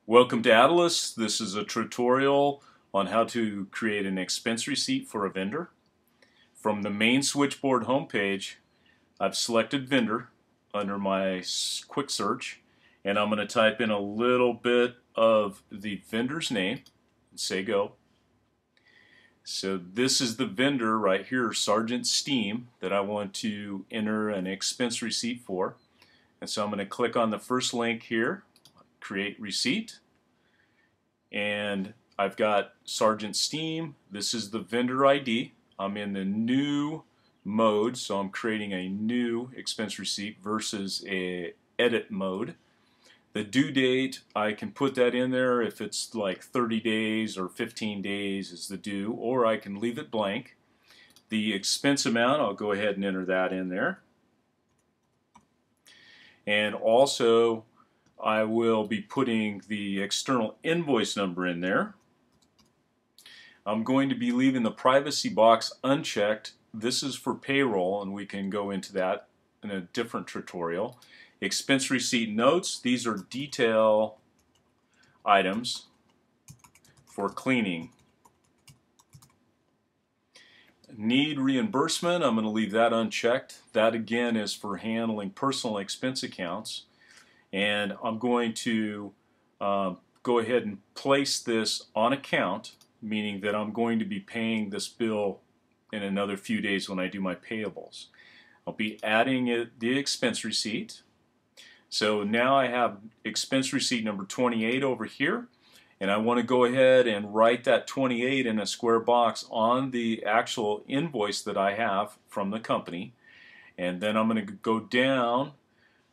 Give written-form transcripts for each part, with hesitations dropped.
Welcome to adilas. This is a tutorial on how to create an expense receipt for a vendor. From the main switchboard homepage, I've selected vendor under my quick search, and I'm going to type in a little bit of the vendor's name and say go. So this is the vendor right here, Sergeant Steam, that I want to enter an expense receipt for. And so I'm going to click on the first link here, create receipt, and I've got Sergeant Steam. This is the vendor ID. I'm in the new mode, so I'm creating a new expense receipt versus a edit mode. The due date, I can put that in there if it's like 30 days or 15 days is the due, or I can leave it blank. The expense amount, I'll go ahead and enter that in there. And also, I will be putting the external invoice number in there. I'm going to be leaving the privacy box unchecked. This is for payroll, and we can go into that in a different tutorial. Expense receipt notes, these are detail items for cleaning. Need reimbursement, I'm going to leave that unchecked. That again is for handling personal expense accounts. And I'm going to go ahead and place this on account, meaning that I'm going to be paying this bill in another few days when I do my payables. I'll be adding the expense receipt. So now I have expense receipt number 28 over here, and I want to go ahead and write that 28 in a square box on the actual invoice that I have from the company. And then I'm going to go down.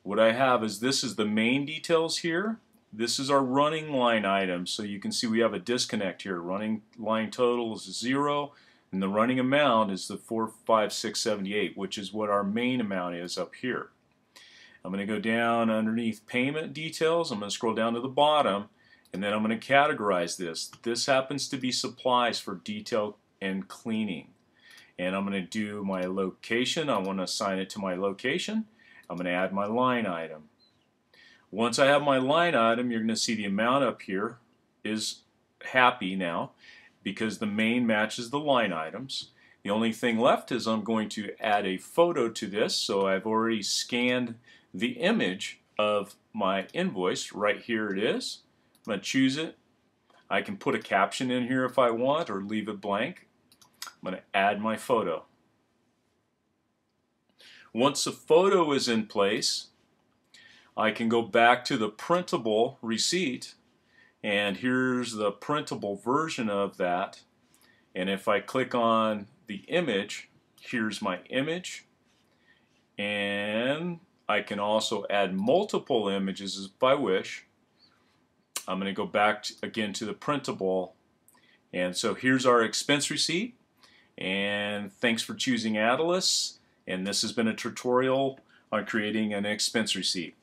What I have is this is the main details here. This is our running line item. So you can see we have a disconnect here. Running line total is 0, and the running amount is the 45678, which is what our main amount is up here. I'm going to go down underneath payment details. I'm going to scroll down to the bottom, and then I'm going to categorize this. This happens to be supplies for detail and cleaning. And I'm going to do my location. I want to assign it to my location. I'm going to add my line item. Once I have my line item, you're going to see the amount up here is happy now because the main matches the line items. The only thing left is I'm going to add a photo to this, so I've already scanned the image of my invoice. Right here it is. I'm going to choose it. I can put a caption in here if I want or leave it blank. I'm going to add my photo. Once the photo is in place, I can go back to the printable receipt, and here's the printable version of that. And if I click on the image, here's my image, and I can also add multiple images if I wish. I'm going to go back again to the printable, and so here's our expense receipt. And thanks for choosing adilas. And this has been a tutorial on creating an expense receipt.